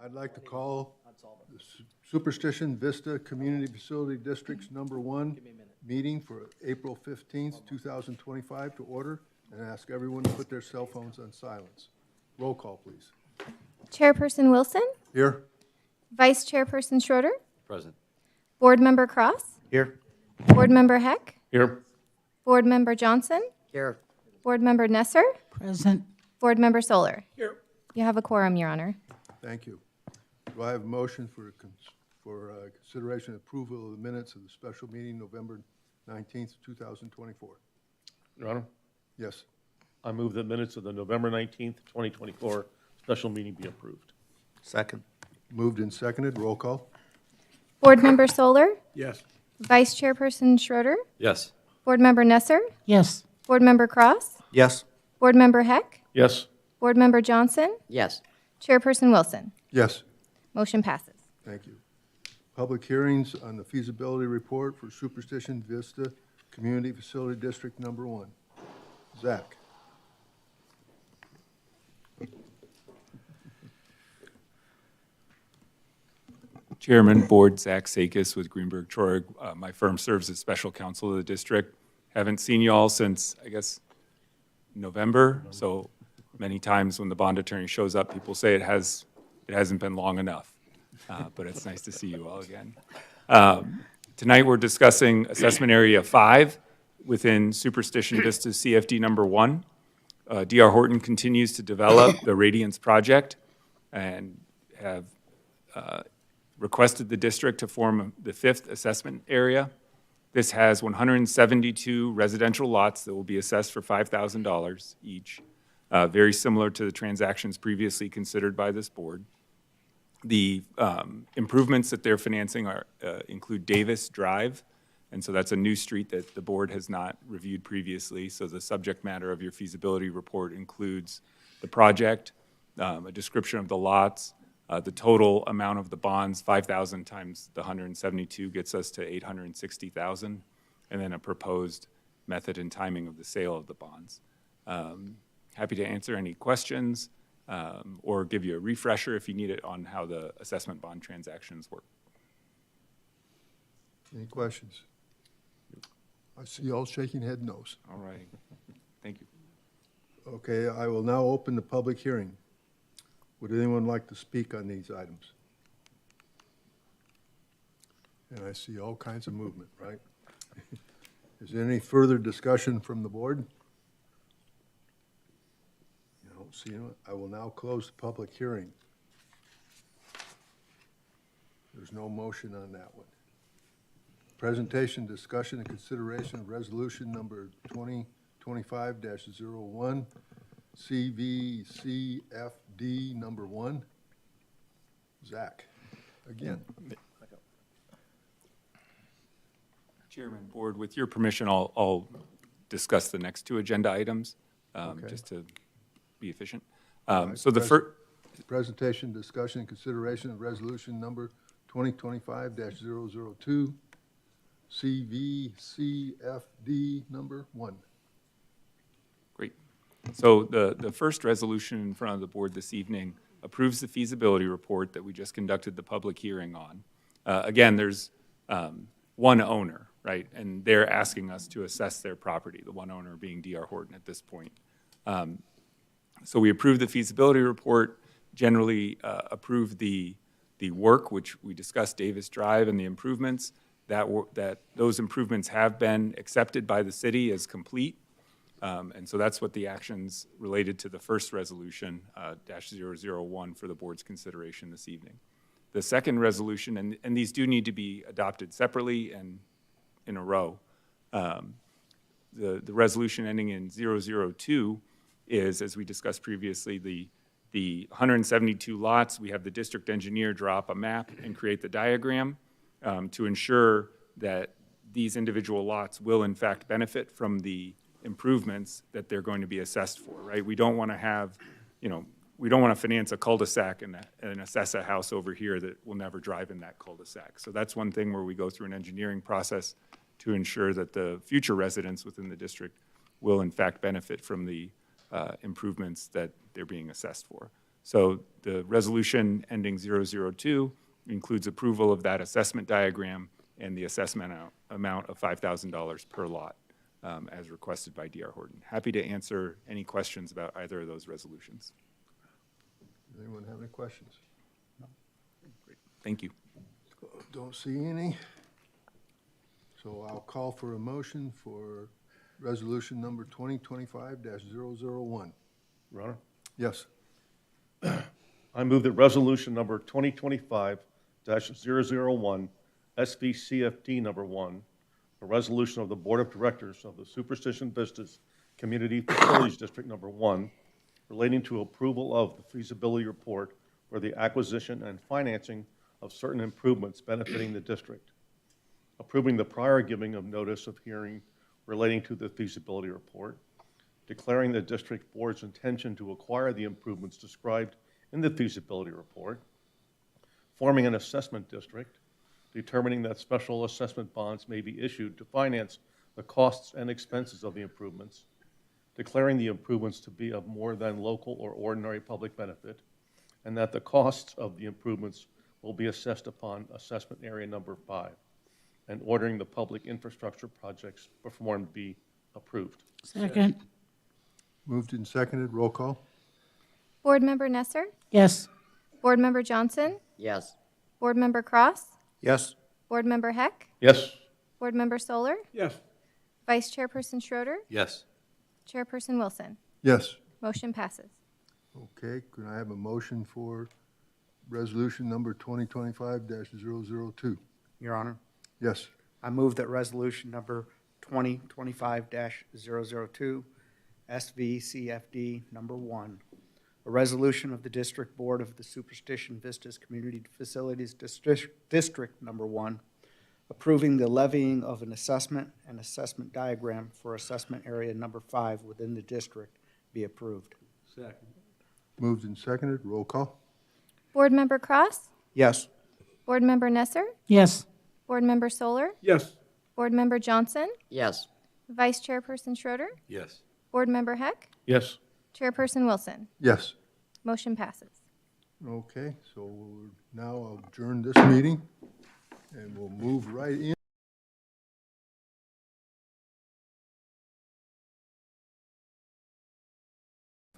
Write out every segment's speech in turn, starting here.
I'd like to call the Superstition Vista Community Facility District's #1 meeting for April 15th, 2025 to order, and ask everyone to put their cell phones on silence. Roll call, please. Chairperson Wilson, Here. Vice Chairperson Schroeder, Present. Board Member Cross, Here. Board Member Heck, Here. Board Member Johnson, Here. Board Member Nesser, Present. Board Member Solar. Here. You have a quorum, Your Honor. Thank you. Do I have a motion for consideration and approval of the minutes of the special meeting November 19th, 2024? Your Honor, Yes. I move that minutes of the November 19th, 2024 special meeting be approved. Second. Moved and seconded. Roll call. Board Member Solar, Yes. Vice Chairperson Schroeder, Yes. Board Member Nesser, Yes. Board Member Cross, Yes. Board Member Heck, Yes. Board Member Johnson, Yes. Chairperson Wilson. Yes. Motion passes. Thank you. Public hearings on the feasibility report for Superstition Vista Community Facility District #1. Zach. Chairman, Board, Zach Sakis with Greenberg Troy. My firm serves as special counsel of the district. Haven't seen you all since, I guess, November. So many times when the bond attorney shows up, people say it hasn't been long enough. But it's nice to see you all again. Tonight we're discussing assessment area 5 within Superstition Vistas CFD #1. D.R. Horton continues to develop the Radiance project and have requested the district to form the 5th assessment area. This has 172 residential lots that will be assessed for $5,000 each, very similar to the transactions previously considered by this board. The improvements that they're financing include Davis Drive, and so that's a new street that the board has not reviewed previously. So the subject matter of your feasibility report includes the project, a description of the lots, the total amount of the bonds, 5,000 times the 172 gets us to 860,000, and then a proposed method and timing of the sale of the bonds. Happy to answer any questions or give you a refresher if you need it on how the assessment bond transactions work. Any questions? I see all shaking head no's. All right. Thank you. Okay, I will now open the public hearing. Would anyone like to speak on these items? And I see all kinds of movement, right? Is there any further discussion from the board? I don't see it. I will now close the public hearing. There's no motion on that one. Presentation, discussion, and consideration of resolution number 2025-01, SVCFD #1. Zach, again. Chairman, board, with your permission, I'll discuss the next 2 agenda items, Okay. just to be efficient. All right. So the first, Presentation, discussion, and consideration of resolution number 2025-002, CVCFD #1. great. So the first resolution in front of the board this evening approves the feasibility report that we just conducted the public hearing on. Again, there's one owner, right? And they're asking us to assess their property, the one owner being D.R. Horton at this point. So we approved the feasibility report, generally approved the work, which we discussed, Davis Drive and the improvements, that those improvements have been accepted by the city as complete. And so that's what the actions related to the first resolution, -001 for the board's consideration this evening. The second resolution, and these do need to be adopted separately and in a row. The resolution ending in 002 is, as we discussed previously, the 172 lots. We have the district engineer draw up a map and create the diagram to ensure that these individual lots will in fact benefit from the improvements that they're going to be assessed for, right? We don't want to have, we don't want to finance a cul-de-sac and assess a house over here that will never drive in that cul-de-sac. So that's one thing where we go through an engineering process to ensure that the future residents within the district will in fact benefit from the improvements that they're being assessed for. So the resolution ending 002 includes approval of that assessment diagram and the assessment amount of $5,000 per lot, as requested by D.R. Horton. Happy to answer any questions about either of those resolutions. Anyone have any questions? Thank you. Don't see any. So I'll call for a motion for resolution number 2025-001. Your Honor, Yes. I move that resolution number 2025-001, SVCFD number 1, a resolution of the Board of Directors of the Superstition Vistas Community Facilities District number 1, relating to approval of the feasibility report for the acquisition and financing of certain improvements benefiting the district, approving the prior giving of notice of hearing relating to the feasibility report, declaring the district board's intention to acquire the improvements described in the feasibility report, forming an assessment district, determining that special assessment bonds may be issued to finance the costs and expenses of the improvements, declaring the improvements to be of more than local or ordinary public benefit, and that the costs of the improvements will be assessed upon assessment area number 5, and ordering the public infrastructure projects performed be approved. Second. Moved and seconded. Roll call. Board Member Nesser? Yes. Board Member Johnson? Yes. Board Member Cross? Yes. Board Member Heck? Yes. Board Member Solar? Yes. Vice Chairperson Schroeder? Yes. Chairperson Wilson? Yes. Motion passes. Okay, could I have a motion for resolution number 2025-002? Your Honor, Yes. I move that resolution number 2025-002, SVCFD number 1, a resolution of the District Board of the Superstition Vistas Community Facilities District number 1, approving the levying of an assessment and assessment diagram for assessment area number 5 within the district be approved. Moved and seconded. Roll call. Board Member Cross? Yes. Board Member Nesser? Yes. Board Member Solar? Yes. Board Member Johnson? Yes. Vice Chairperson Schroeder? Yes. Board Member Heck? Yes. Chairperson Wilson? Yes. Motion passes. Okay, so now I'll adjourn this meeting, and we'll move right in.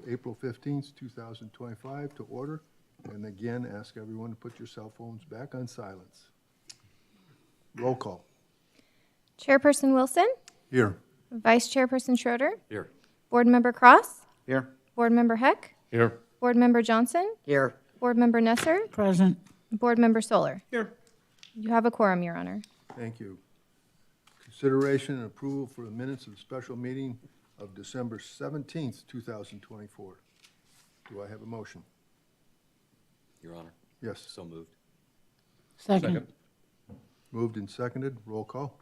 April 15th, 2025 to order. And again, ask everyone to put your cell phones back on silence. Roll call. Chairperson Wilson? Here. Vice Chairperson Schroeder? Here. Board Member Cross? Here. Board Member Heck? Here. Board Member Johnson? Here. Board Member Nesser? Present. Board Member Solar? Here. You have a quorum, Your Honor. Thank you. Consideration and approval for the minutes of the special meeting of December 17th, 2024. Do I have a motion? Your Honor, Yes. so moved. Second. Moved and seconded. Roll call.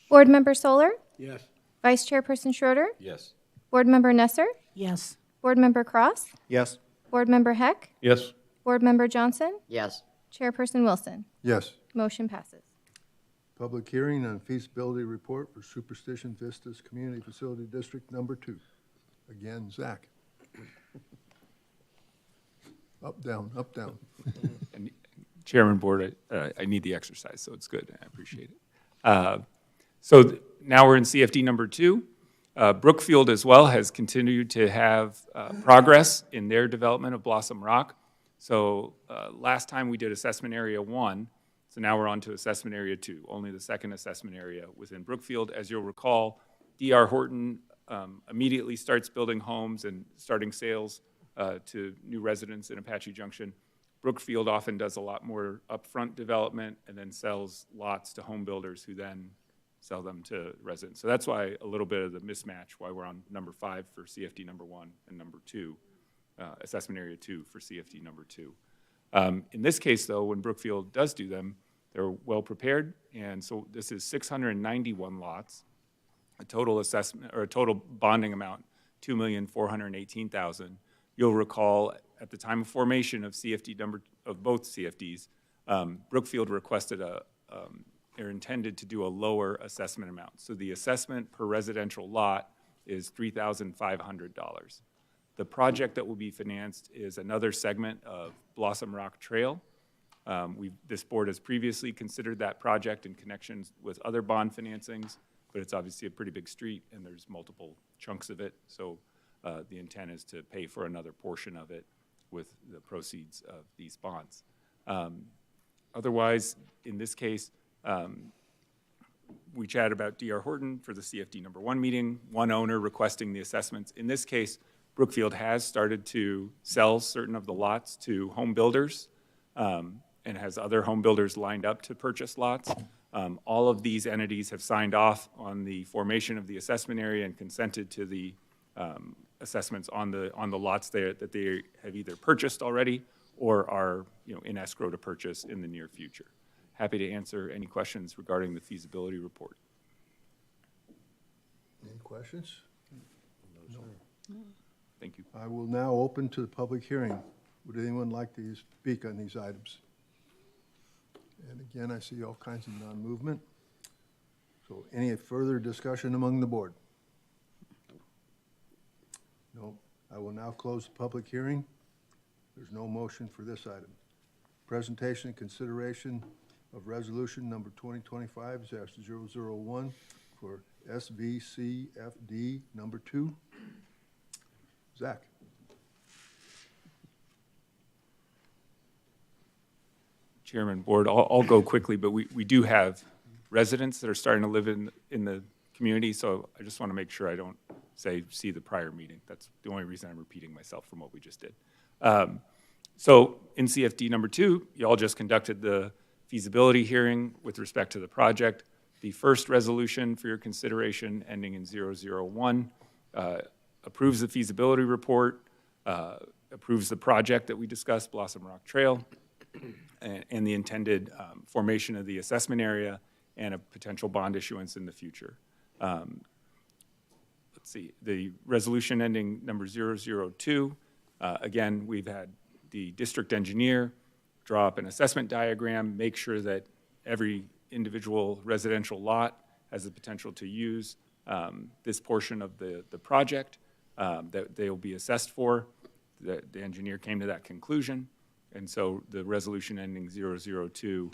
Board Member Solar? Yes. Vice Chairperson Schroeder? Yes. Board Member Nesser? Yes. Board Member Cross? Yes. Board Member Heck? Yes. Board Member Johnson? Yes. Chairperson Wilson? Yes. Motion passes. Public hearing on feasibility report for Superstition Vistas Community Facility District Number 2. Again, Zach. Up, down, up, down. And Chairman Board, I need the exercise, so it's good. I appreciate it. Now we're in CFD number 2. Brookfield as well has continued to have progress in their development of Blossom Rock. So last time we did assessment area 1, so now we're on to assessment area 2, only the second assessment area within Brookfield. As you'll recall, D.R. Horton immediately starts building homes and starting sales to new residents in Apache Junction. Brookfield often does a lot more upfront development and then sells lots to home builders who then sell them to residents. So that's why a little bit of the mismatch, why we're on number 5 for CFD number 1 and number 2, assessment area 2 for CFD number 2. In this case, though, when Brookfield does do them, they're well prepared, and so this is 691 lots, a total assessment or a total bonding amount $2,418,000. You'll recall at the time of formation of both CFDs, Brookfield requested or intended to do a lower assessment amount. So the assessment per residential lot is $3,500. The project that will be financed is another segment of Blossom Rock Trail. This board has previously considered that project in connection with other bond financings, but it's obviously a pretty big street and there's multiple chunks of it. So the intent is to pay for another portion of it with the proceeds of these bonds. Otherwise, in this case, we chatted about D.R. Horton for the CFD number 1 meeting, one owner requesting the assessments. In this case, Brookfield has started to sell certain of the lots to home builders and has other home builders lined up to purchase lots. All of these entities have signed off on the formation of the assessment area and consented to the assessments on the lots there that they have either purchased already or are in escrow to purchase in the near future. Happy to answer any questions regarding the feasibility report. Any questions? No. Thank you. I will now open to the public hearing. Would anyone like to speak on these items? And again, I see all kinds of non-movement. So any further discussion among the board? No. I will now close the public hearing. There's no motion for this item. Presentation and consideration of resolution number 2025-001 for SVCFD number 2. Zach. Chairman, board, I'll go quickly, but we do have residents that are starting to live in the community, so I just want to make sure I don't see the prior meeting. That's the only reason I'm repeating myself from what we just did. So in CFD number 2, you all just conducted the feasibility hearing with respect to the project. The first resolution for your consideration, ending in 001, approves the feasibility report, approves the project that we discussed, Blossom Rock Trail, and the intended formation of the assessment area and a potential bond issuance in the future. Let's see, the resolution ending number 002, again, we've had the district engineer draw up an assessment diagram, make sure that every individual residential lot has the potential to use this portion of the project that they will be assessed for. The engineer came to that conclusion, and so the resolution ending 002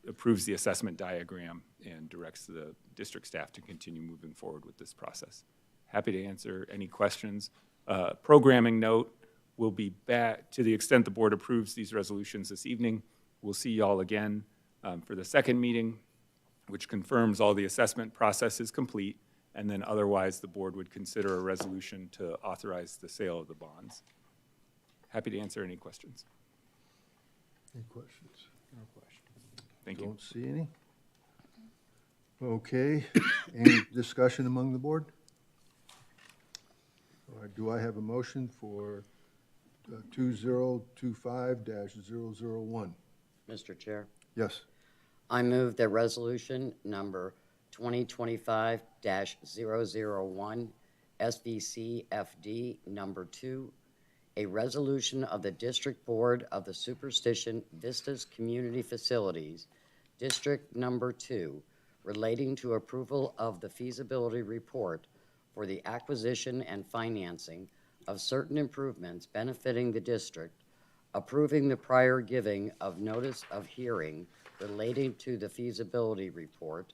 approves the assessment diagram and directs the district staff to continue moving forward with this process. Happy to answer any questions. Programming note, we'll be back to the extent the board approves these resolutions this evening. We'll see y'all again for the second meeting, which confirms all the assessment process is complete, and then otherwise the board would consider a resolution to authorize the sale of the bonds. Happy to answer any questions. Any questions? No question. Thank you. Don't see any. Okay, any discussion among the board? All right, do I have a motion for 2025-001? Mr. Chair, Yes. I move that resolution number 2025-001, SVCFD number 2, a resolution of the District Board of the Superstition Vistas Community Facilities, District number 2, relating to approval of the feasibility report for the acquisition and financing of certain improvements benefiting the district, approving the prior giving of notice of hearing relating to the feasibility report,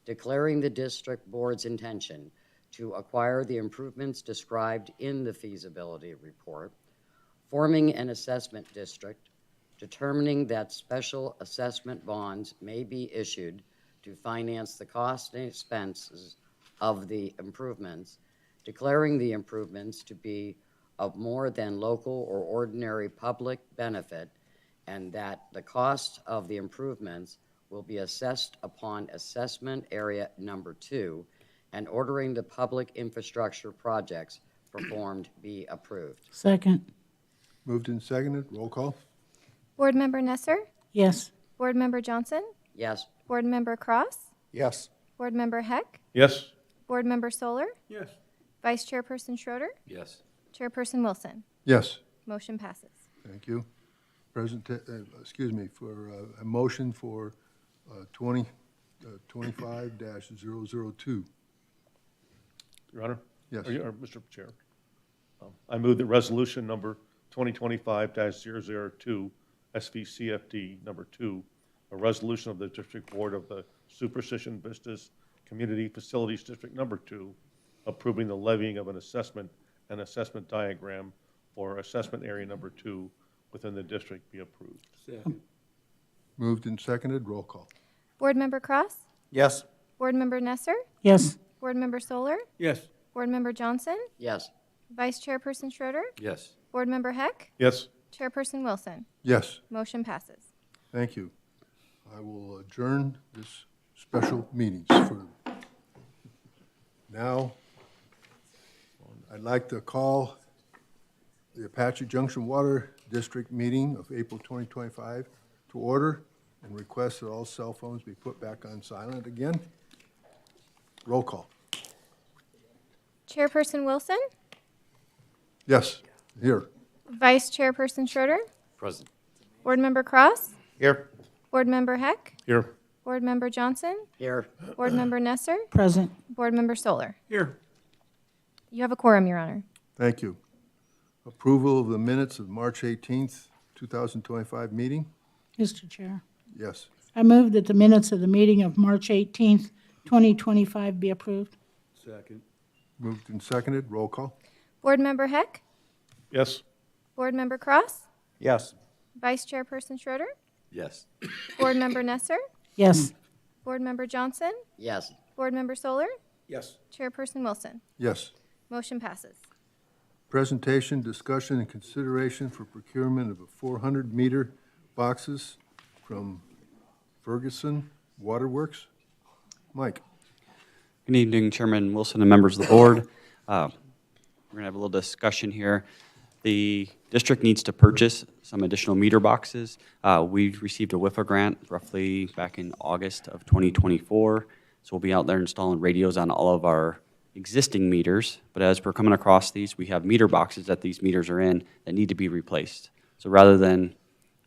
declaring the district board's intention to acquire the improvements described in the feasibility report, forming an assessment district, determining that special assessment bonds may be issued to finance the costs and expenses of the improvements, declaring the improvements to be of more than local or ordinary public benefit, and that the cost of the improvements will be assessed upon assessment area number 2, and ordering the public infrastructure projects performed be approved. Second. Moved and seconded, roll call? Board Member Nesser? Yes. Board Member Johnson? Yes. Board Member Cross? Yes. Board Member Heck? Yes? Board Member Solar? Yes. Vice Chairperson Schroeder? Yes. Chairperson Wilson? Yes. Motion passes. Thank you. For a motion for 25-002. Your Honor? Yes. Or Mr. Chair. I move that resolution number 2025-002, SVCFD number 2, a resolution of the District Board of the Superstition Vistas Community Facilities District number 2, approving the levying of an assessment and assessment diagram for assessment area number 2 within the district be approved. Moved and seconded, roll call. Board Member Cross? Yes. Board Member Nesser? Yes. Board Member Solar? Yes. Board Member Johnson? Yes. Vice Chairperson Schroeder? Yes. Board Member Heck? Yes. Chairperson Wilson? Yes, Motion passes. thank you. I will adjourn this special meetings for now. I'd like to call the Apache Junction Water District meeting of April 2025 to order and request that all cell phones be put back on silent again. Roll call. Chairperson Wilson? Yes, here. Vice Chairperson Schroeder? Present. Board Member Cross? Here. Board Member Heck? Here. Board Member Johnson? Here. Board Member Nesser? Present. Board Member Solar? Here. You have a quorum, Your Honor. Thank you. Approval of the minutes of March 18th, 2025 meeting? Mr. Chair, Yes. I move that the minutes of the meeting of March 18th, 2025 be approved. Moved and seconded, roll call. Board Member Heck? Yes. Board Member Cross? Yes. Vice Chairperson Schroeder? Yes. Board Member Nesser? Yes. Board Member Johnson? Yes. Board Member Solar? Yes. Chairperson Wilson? Yes. Motion passes. Presentation, discussion, and consideration for procurement of 400-meter boxes from Ferguson Waterworks. Mike? Good evening, Chairman Wilson and members of the board. We're going to have a little discussion here. The district needs to purchase some additional meter boxes. We received a WIFA grant roughly back in August of 2024. So we'll be out there installing radios on all of our existing meters. But as we're coming across these, we have meter boxes that these meters are in that need to be replaced. So rather than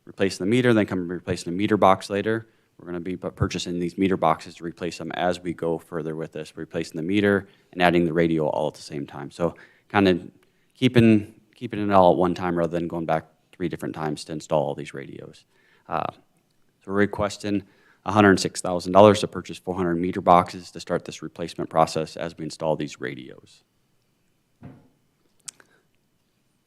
replacing the meter, then come replacing the meter box later, we're going to be purchasing these meter boxes to replace them as we go further with this, replacing the meter and adding the radio all at the same time. So kind of keeping it all at one time rather than going back 3 different times to install all these radios. So we're requesting $106,000 to purchase 400 meter boxes to start this replacement process as we install these radios.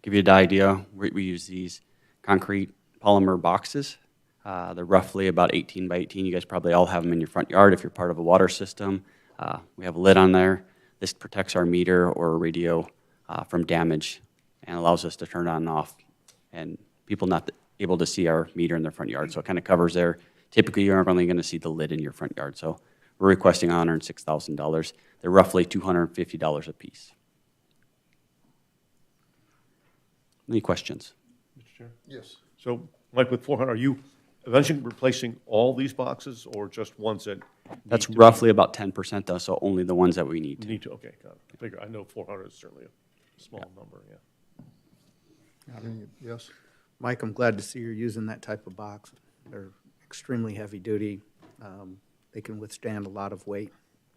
Give you an idea, we use these concrete polymer boxes. They're roughly about 18 by 18. You guys probably all have them in your front yard if you're part of a water system. We have a lid on there. This protects our meter or radio from damage and allows us to turn it on and off and people not able to see our meter in their front yard. So it kind of covers there. Typically, you're only going to see the lid in your front yard. So we're requesting $106,000. They're roughly $250 a piece. Any questions? Mr. Chair? Yes. So, Mike, with 400, are you eventually replacing all these boxes or just ones that That's need to roughly about 10% though, so only the ones that we need. Need to, okay, got it. I figure, I know 400 is certainly a small number, yeah. Yes. Mike, I'm glad to see you're using that type of box. They're extremely heavy duty. They can withstand a lot of weight,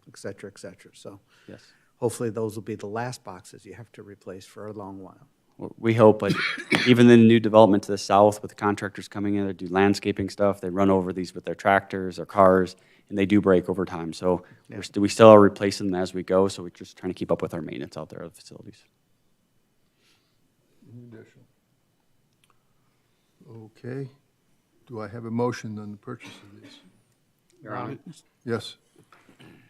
et cetera, et cetera. So Yes. hopefully those will be the last boxes you have to replace for a long while. Well, we hope, but even the new development to the south with the contractors coming in, they do landscaping stuff, they run over these with their tractors or cars, and they do break over time. So we still are replacing them as we go, so we're just trying to keep up with our maintenance out there at the facilities. Any additional? Okay. Do I have a motion on the purchase of these? Your Honor, Yes.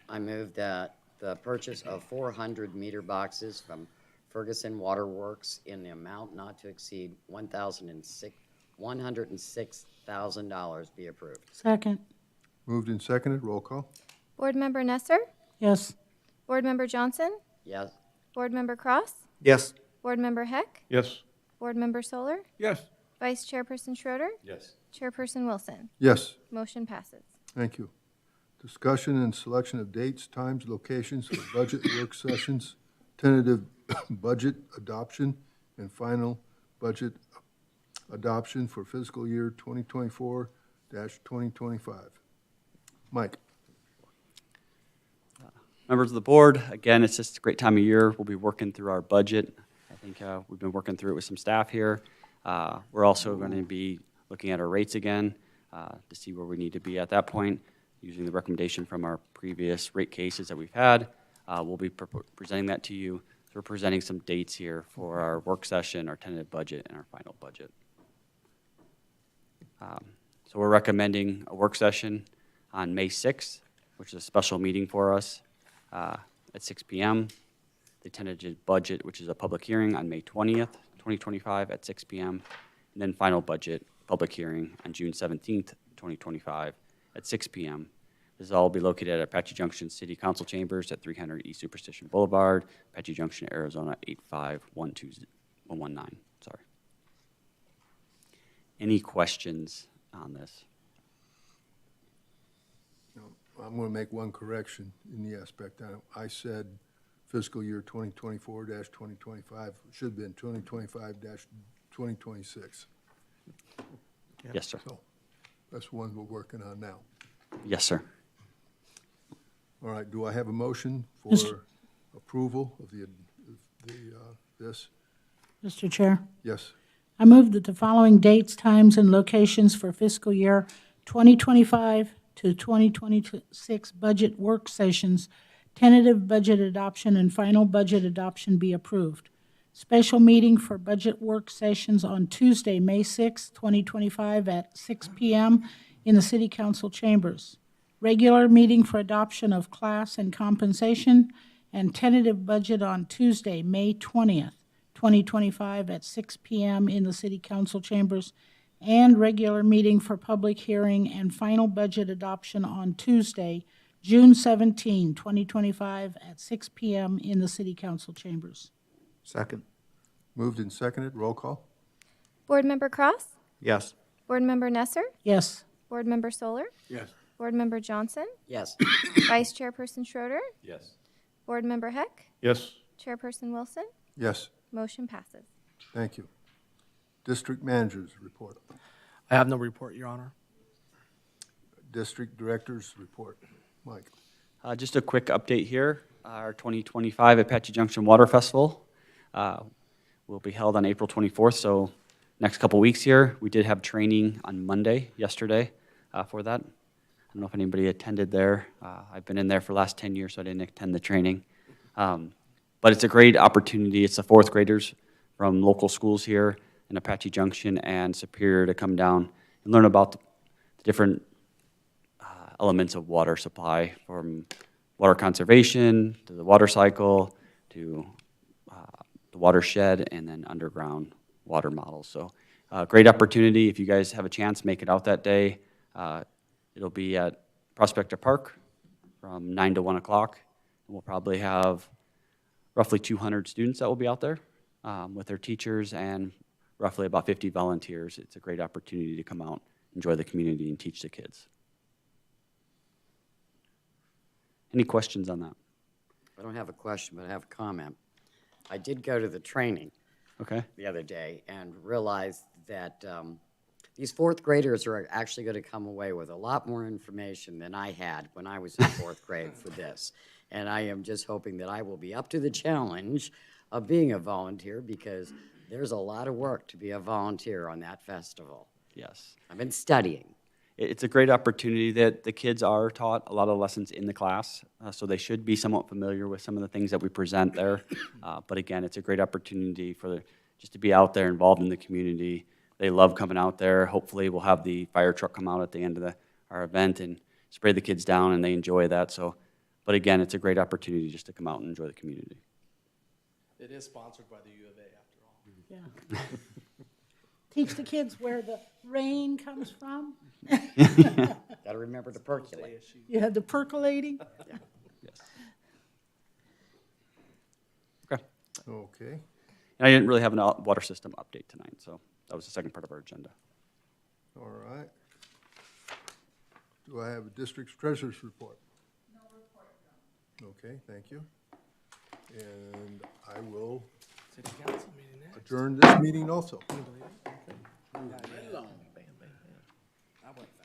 I move that the purchase of 400 meter boxes from Ferguson Waterworks in the amount not to exceed $106,000 be approved. Second. Moved and seconded, roll call. Board Member Nesser? Yes. Board Member Johnson? Yes. Board Member Cross? Yes. Board Member Heck? Yes. Board Member Solar? Yes. Vice Chairperson Schroeder? Yes. Chairperson Wilson? Yes, Motion passes. thank you. Discussion and selection of dates, times, locations for budget work sessions, tentative budget adoption, and final budget adoption for fiscal year 2024-2025. Mike? Members of the board, again, it's just a great time of year. We'll be working through our budget. think we've been working through it with some staff here. We're also going to be looking at our rates again to see where we need to be at that point, using the recommendation from our previous rate cases that we've had. We'll be presenting that to you. So we're presenting some dates here for our work session, our tentative budget, and our final budget. So we're recommending a work session on May 6th, which is a special meeting for us at 6 p.m. The tentative budget, which is a public hearing on May 20th, 2025 at 6 p.m. And then final budget, public hearing on June 17th, 2025 at 6 p.m. This will all be located at Apache Junction City Council Chambers at 300 East Superstition Boulevard, Apache Junction, Arizona 85119. Sorry. Any questions on this? I'm going to make one correction in the aspect. I said fiscal year 2024-2025, should have been 2025-2026. Yes, sir. So that's one we're working on now. Yes, sir. All right, do I have a motion for Mr. approval of this? Mr. Chair, Yes. I move that the following dates, times, and locations for fiscal year 2025 to 2026 budget work sessions, tentative budget adoption, and final budget adoption be approved. Special meeting for budget work sessions on Tuesday, May 6, 2025 at 6 p.m. in the City Council chambers. Regular meeting for adoption of class and compensation, and tentative budget on Tuesday, May 20th, 2025 at 6 p.m. in the City Council chambers, and regular meeting for public hearing and final budget adoption on Tuesday, June 17, 2025 at 6 p.m. in the City Council chambers. Second. Moved and seconded, roll call? Board Member Cross? Yes. Board Member Nesser? Yes. Board Member Solar? Yes. Board Member Johnson? Yes. Vice Chairperson Schroeder? Yes. Board Member Heck? Yes. Chairperson Wilson? Yes, Motion passes. thank you. District managers report. I have no report, Your Honor. District directors report. Mike. Just a quick update here. Our 2025 Apache Junction Water Festival will be held on April 24th, so next couple weeks here. We did have training on Monday, yesterday, for that. I don't know if anybody attended there. I've been in there for the last 10 years, so I didn't attend the training. But it's a great opportunity. It's the fourth graders from local schools here in Apache Junction and Superior to come down and learn about the different elements of water supply, from water conservation to the water cycle to the watershed and then underground water models. So great opportunity. If you guys have a chance, make it out that day. It'll be at Prospector Park from 9 to 1 o'clock. And we'll probably have roughly 200 students that will be out there with their teachers and roughly about 50 volunteers. It's a great opportunity to come out, enjoy the community, and teach the kids. Any questions on that? I don't have a question, but I have a comment. I did go to the training Okay. the other day and realized that these fourth graders are actually going to come away with a lot more information than I had when I was in fourth grade for this. And I am just hoping that I will be up to the challenge of being a volunteer, because there's a lot of work to be a volunteer on that festival. Yes. I've been studying. It's a great opportunity that the kids are taught a lot of lessons in the class, so they should be somewhat familiar with some of the things that we present there. But again, it's a great opportunity for just to be out there involved in the community. They love coming out there. Hopefully we'll have the fire truck come out at the end of our event and spray the kids down, and they enjoy that. So, but again, it's a great opportunity just to come out and enjoy the community. It is sponsored by the U of A, after all. Yeah. Teach the kids where the rain comes from. Got to remember to percolate. You had the percolating. Yes. Okay. Okay, And I didn't really have a water system update tonight, so that was the second part of our agenda. all right. Do I have a district's treasurer's report? No report. Okay, thank you. And I will City council meeting next. adjourn this meeting also. Can you believe it? Okay. Yeah, yeah. I went fast.